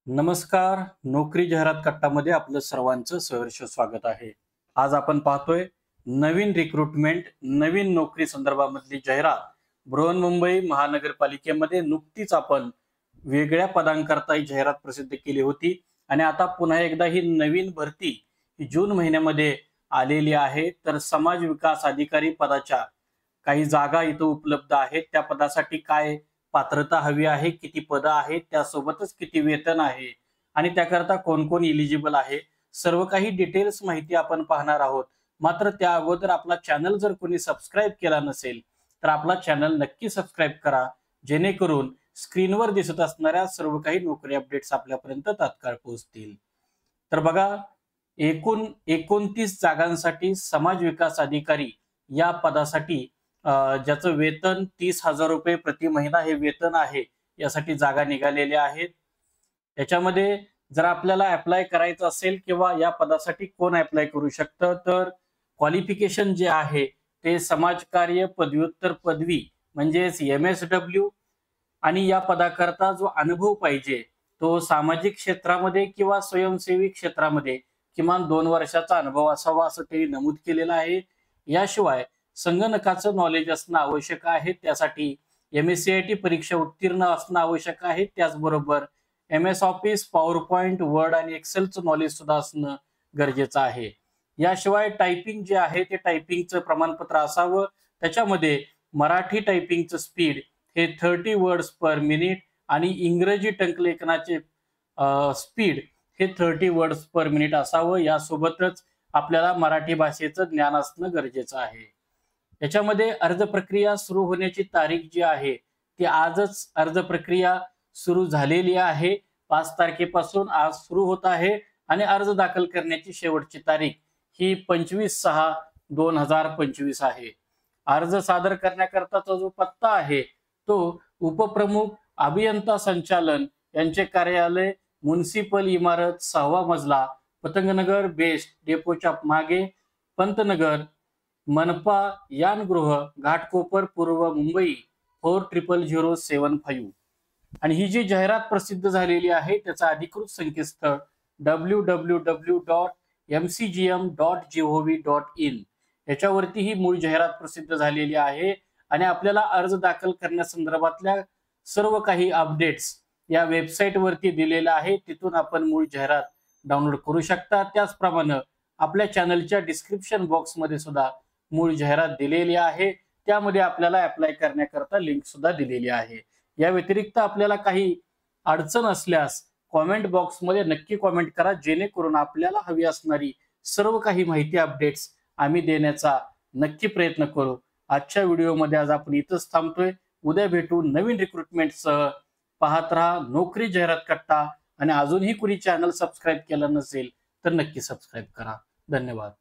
नमस्कार. नोकरी जाहिरात कट्टामध्ये आपलं सर्वांचं सहर्ष स्वागत आहे. आज आपण पाहतोय नवीन रिक्रुटमेंट, नवीन नोकरी संदर्भामधली जाहिरात. बृहन्मुंबई महानगरपालिकेमध्ये नुकतीच आपण वेगळ्या पदांकरता ही जाहिरात प्रसिद्ध केली होती आणि आता पुन्हा एकदा ही नवीन भरती ही जून महिन्यामध्ये आलेली आहे. तर समाज विकास अधिकारी पदाच्या काही जागा इथं उपलब्ध आहेत. त्या पदासाठी काय पात्रता हवी आहे, किती पदं आहेत, त्यासोबतच किती वेतन आहे आणि त्याकरता कोण कोण इलिजिबल आहे, सर्व काही डिटेल्स माहिती आपण पाहणार आहोत. मात्र त्या अगोदर आपला चॅनल जर कोणी सबस्क्राईब केला नसेल तर आपला चॅनल नक्की सबस्क्राईब करा, जेणेकरून स्क्रीनवर दिसत असणाऱ्या सर्व काही नोकरी अपडेट्स आपल्यापर्यंत तात्काळ पोहोचतील. तर बघा, एकूण 29 जागांसाठी समाज विकास अधिकारी या पदासाठी ज्याचं वेतन 30,000 रुपये प्रति महिना हे वेतन आहे, यासाठी जागा निघालेल्या आहेत. याच्यामध्ये जर आपल्याला अप्लाय करायचं असेल किंवा या पदासाठी कोण अप्लाय करू शकतं, तर क्वालिफिकेशन जे आहे ते समाजकार्य पदव्युत्तर पदवी म्हणजेच MSW आणि या पदाकरता जो अनुभव पाहिजे तो सामाजिक क्षेत्रामध्ये किंवा स्वयंसेवी क्षेत्रामध्ये किमान 2 वर्षाचा अनुभव असावा असं ते नमूद केलेलं आहे. याशिवाय संगणकाचं नॉलेज असणं आवश्यक आहे. त्यासाठी MSCIT परीक्षा उत्तीर्ण असणं आवश्यक आहे. त्याचबरोबर MS office, power point, word आणि एक्सेलचं नॉलेज सुद्धा असणं गरजेचं आहे. याशिवाय टायपिंग जे आहे ते टायपिंगचं प्रमाणपत्र असावं. त्याच्यामध्ये मराठी टायपिंगचं स्पीड हे 30 वर्ड्स पर मिनिट आणि इंग्रजी टंकलेखनाचे स्पीड हे 30 वर्ड्स पर मिनिट असावं. यासोबतच आपल्याला मराठी भाषेचं ज्ञान असणं गरजेचं आहे. याच्यामध्ये अर्ज प्रक्रिया सुरू होण्याची तारीख जी आहे ती आजच अर्ज प्रक्रिया सुरू झालेली आहे. 5 तारखेपासून आज सुरू होत आहे आणि अर्ज दाखल करण्याची शेवटची तारीख ही 25/6/2025 आहे. अर्ज सादर करण्याकरताचा जो पत्ता आहे तो उपप्रमुख अभियंता संचालन यांचे कार्यालय, म्युनिसिपल इमारत, 6वा मजला, पतंगनगर बेस्ट डेपोच्या मागे, पंतनगर, मनपा यानगृह, घाटकोपर, पूर्व मुंबई 400075. आणि ही जी जाहिरात प्रसिद्ध झालेली आहे त्याचा अधिकृत संकेतस्थळ www.mcgm.gov.in याच्यावरती ही मूळ जाहिरात प्रसिद्ध झालेली आहे आणि आपल्याला अर्ज दाखल करण्यासंदर्भातल्या सर्व काही अपडेट्स या वेबसाईट वरती दिलेल्या आहे. तिथून आपण मूळ जाहिरात डाउनलोड करू शकता. त्याचप्रमाणे आपल्या चॅनलच्या डिस्क्रिप्शन बॉक्समध्ये सुद्धा मूळ जाहिरात दिलेली आहे. त्यामध्ये आपल्याला अप्लाय करण्याकरता लिंक सुद्धा दिलेली आहे. या व्यतिरिक्त आपल्याला काही अडचण असल्यास कॉमेंट बॉक्समध्ये नक्की कॉमेंट करा, जेणेकरून आपल्याला हवी असणारी सर्व काही माहिती अपडेट्स आम्ही देण्याचा नक्की प्रयत्न करू. आजच्या व्हिडिओमध्ये आज आपण इथंच थांबतोय. उद्या भेटू नवीन रिक्रुटमेंटसह. पाहत राहा नोकरी जाहिरात कट्टा आणि अजूनही कुणी चॅनल सबस्क्राईब केलं नसेल तर नक्की सबस्क्राईब करा. धन्यवाद.